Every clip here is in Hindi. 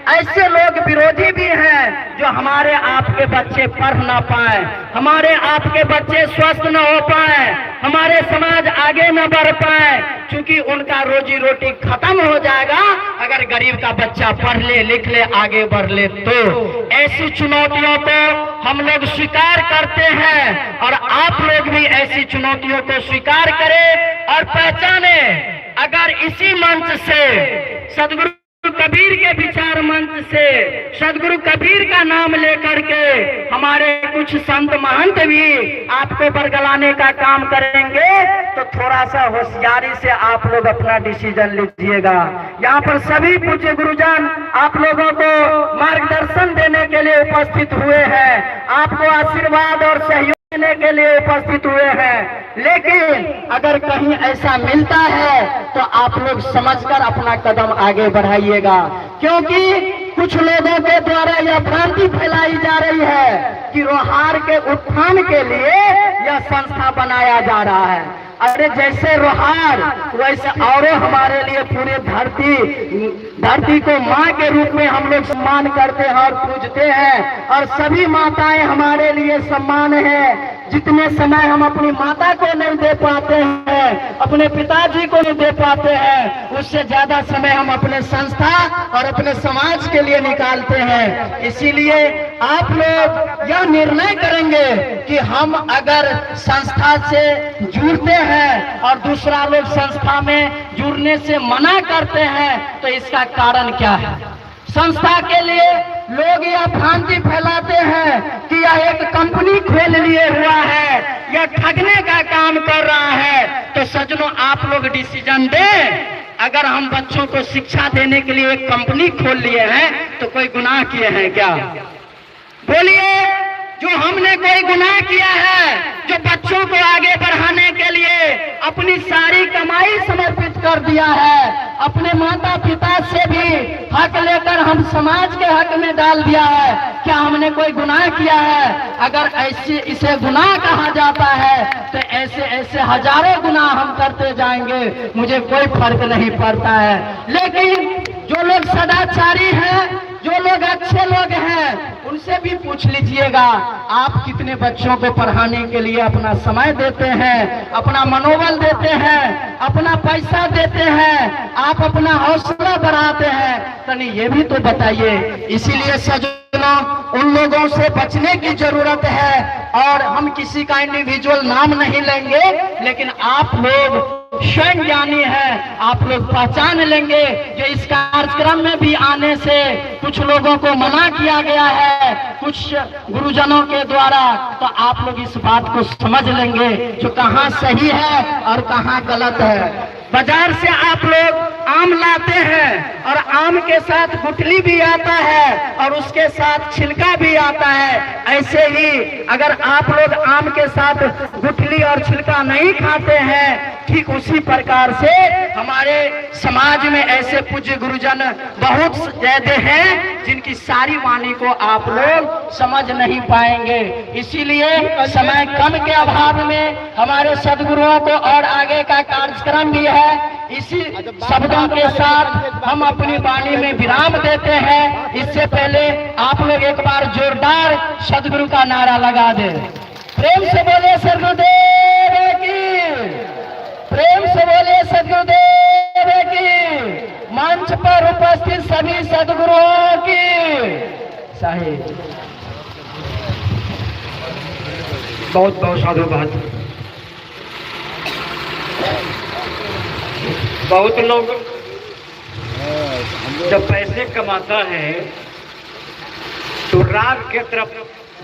ऐसे लोग विरोधी भी हैं जो हमारे आपके बच्चे पढ़ ना पाए, हमारे आपके बच्चे स्वस्थ न हो पाए, हमारे समाज आगे न बढ़ पाए, क्योंकि उनका रोजी रोटी खत्म हो जाएगा अगर गरीब का बच्चा पढ़ ले, लिख ले, आगे बढ़ ले। तो ऐसी चुनौतियों को हम लोग स्वीकार करते हैं और आप लोग भी ऐसी चुनौतियों को स्वीकार करें और पहचाने। अगर इसी मंच से, सदगुरु कबीर के विचार मंच से, सदगुरु कबीर का नाम लेकर के हमारे कुछ संत महंत भी आपको बरगलाने का काम करेंगे, तो थोड़ा सा होशियारी से आप लोग अपना डिसीजन लीजिएगा। यहाँ पर सभी पूज्य गुरुजन आप लोगों को मार्गदर्शन देने के लिए उपस्थित हुए हैं, आपको आशीर्वाद और सहयोग देने के लिए उपस्थित हुए हैं। लेकिन अगर कहीं ऐसा मिलता है तो आप लोग समझकर अपना कदम आगे बढ़ाइएगा, क्योंकि कुछ लोगों के द्वारा यह भ्रांति फैलाई जा रही है कि रोहार के उत्थान के लिए यह संस्था बनाया जा रहा है। अरे जैसे रोहार वैसे और हमारे लिए पूरे धरती को माँ के रूप में हम लोग सम्मान करते हैं और पूजते हैं, और सभी माताएं हमारे लिए सम्मान है। जितने समय हम अपनी माता को नहीं दे पाते हैं, अपने पिताजी को नहीं दे पाते हैं, उससे ज्यादा समय हम अपने संस्था और अपने समाज के लिए निकालते हैं। इसीलिए आप लोग यह निर्णय करेंगे कि हम अगर संस्था से जुड़ते हैं और दूसरा लोग संस्था में जुड़ने से मना करते हैं, तो इसका कारण क्या है? संस्था के लिए लोग यह भ्रांति फैलाते हैं कि यह एक कंपनी खोल लिए हुआ है, यह ठगने का काम कर रहा है। तो सज्जनों, आप लोग डिसीजन दें। अगर हम बच्चों को शिक्षा देने के लिए एक कंपनी खोल लिए हैं तो कोई गुनाह किए हैं क्या? बोलिए, जो हमने कोई गुनाह किया है, जो बच्चों को आगे बढ़ाने के लिए अपनी सारी कमाई समर्पित कर दिया है, अपने माता पिता से भी हक लेकर हम समाज के हक में डाल दिया है, क्या हमने कोई गुनाह किया है? अगर ऐसे इसे गुनाह कहा जाता है तो ऐसे ऐसे हजारों गुनाह हम करते जाएंगे, मुझे कोई फर्क नहीं पड़ता है। लेकिन जो लोग सदाचारी हैं, जो लोग अच्छे लोग हैं, उनसे भी पूछ लीजिएगा, आप कितने बच्चों को पढ़ाने के लिए अपना समय देते हैं, अपना मनोबल देते हैं, अपना पैसा देते हैं, आप अपना हौसला बढ़ाते हैं, तनी ये भी तो बताइए। इसीलिए सज्जनों, उन लोगों से बचने की जरूरत है। और हम किसी का इंडिविजुअल नाम नहीं लेंगे, लेकिन आप लोग स्वयं ज्ञानी है, आप लोग पहचान लेंगे जो इस कार्यक्रम में भी आने से कुछ लोगों को मना किया गया है कुछ गुरुजनों के द्वारा, तो आप लोग इस बात को समझ लेंगे जो कहाँ सही है और कहाँ गलत है। बाजार से आप लोग आम लाते हैं और आम के साथ गुठली भी आता है और उसके साथ छिलका भी आता है। ऐसे ही अगर आप लोग आम के साथ गुठली और छिलका नहीं खाते हैं, ठीक उसी प्रकार से हमारे समाज में ऐसे पूज्य गुरुजन बहुत ज्यादा हैं जिनकी सारी वाणी को आप लोग समझ नहीं पाएंगे। इसीलिए समय कम के अभाव में हमारे सदगुरुओं को और आगे का कार्यक्रम भी है। इसी शब्दों के साथ हम अपनी वाणी में विराम देते हैं। इससे पहले आप लोग एक बार जोरदार सदगुरु का नारा लगा दे। प्रेम से बोले सदगुरुदेव की, प्रेम से बोले सदगुरुदेव की, मंच पर उपस्थित सभी सदगुरुओं की साहिब बहुत बहुत साधुवाद। बहुत लोग जब पैसे कमाता है तो राग के तरफ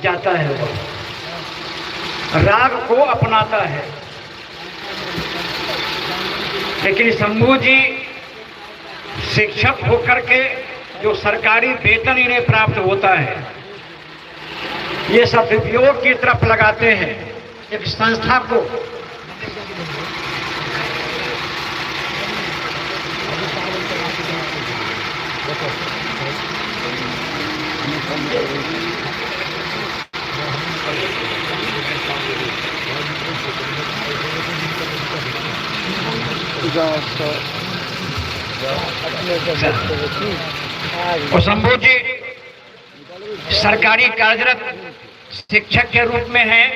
जाता है, राग को अपनाता है। लेकिन शंभू जी शिक्षक होकर के जो सरकारी वेतन इन्हें प्राप्त होता है, ये सदुपयोग की तरफ लगाते हैं एक संस्था को। और शंभू जी सरकारी कार्यरत शिक्षक के रूप में हैं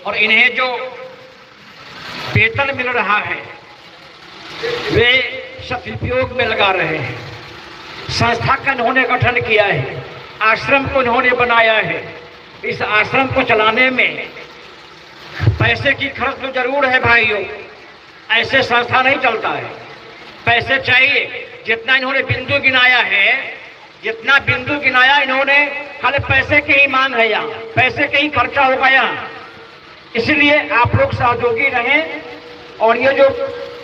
और इन्हें जो वेतन मिल रहा है वे सदुपयोग में लगा रहे हैं। संस्था का इन्होंने गठन किया है, आश्रम को इन्होंने बनाया है। इस आश्रम को चलाने में पैसे की खर्च तो जरूर है भाइयों, ऐसे संस्था नहीं चलता है, पैसे चाहिए। जितना इन्होंने बिंदु गिनाया है, जितना बिंदु गिनाया इन्होंने, खाली पैसे की ही मांग है यहाँ, पैसे के ही खर्चा होगा यहाँ। इसलिए आप लोग सहयोगी रहें। और ये जो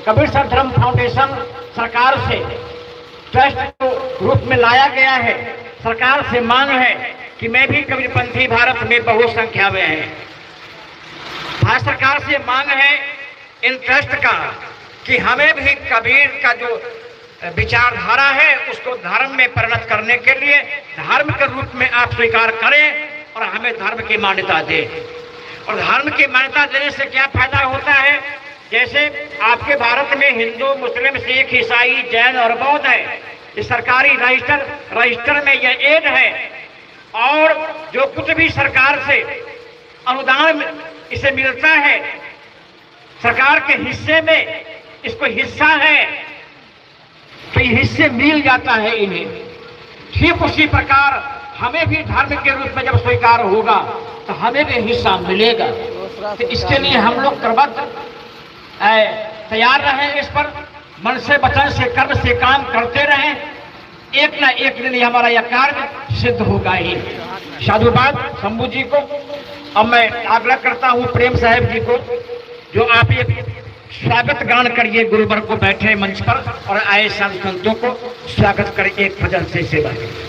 कबीर साहब धर्म फाउंडेशन सरकार से ट्रस्ट को रूप में लाया गया है, सरकार से मांग है कि मैं भी कबीरपंथी भारत में बहुत संख्या में है। भारत सरकार से मांग है इन ट्रस्ट का कि हमें भी कबीर का जो विचारधारा है उसको धर्म में परिणत करने के लिए धर्म के रूप में आप स्वीकार करें और हमें धर्म की मान्यता दें। और धर्म की मान्यता देने से क्या फायदा होता है? जैसे आपके भारत में हिंदू, मुस्लिम, सिख, ईसाई, जैन और बौद्ध है, इस सरकारी रजिस्टर में यह एड है। और जो कुछ भी सरकार से अनुदान इसे मिलता है, सरकार के हिस्से में इसको हिस्सा है, तो ये हिस्से मिल जाता है इन्हें। ठीक उसी प्रकार हमें भी धर्म के रूप में जब स्वीकार होगा तो हमें भी हिस्सा मिलेगा। तो इसके लिए हम लोग कर्मबद्ध तैयार रहें, इस पर मन से, वचन से, कर्म से काम करते रहें। एक ना एक दिन हमारा यह कार्य सिद्ध होगा ही। साधुवाद शंभू जी को। अब मैं आग्रह करता हूँ प्रेम साहब जी को, जो आप एक स्वागत गान करिए, गुरुवर को बैठे मंच पर और आए संतों को स्वागत कर एक भजन से सेवा करिए।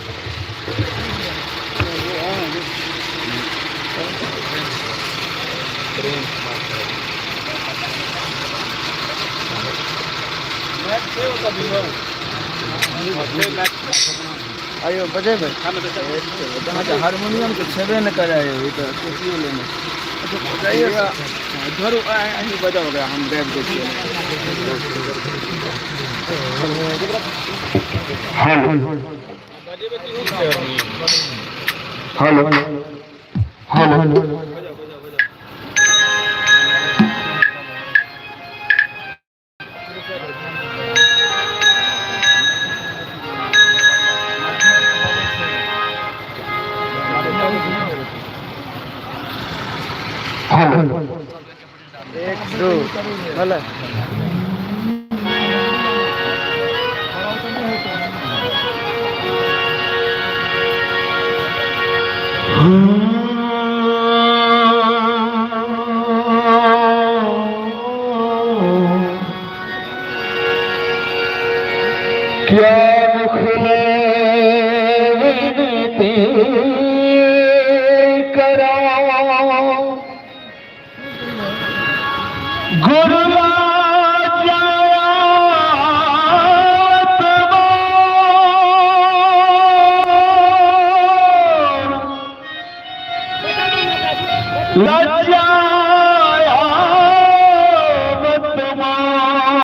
आयो बजे भाई हारमोनियम तो छेबे न करे, तो कुछ लेने जाइएगा घर अहीं बजाओगे, हम देख देखिए। हेलो हेलो हेलो एक दो भले क्या मुखले विनती करा गुरुवा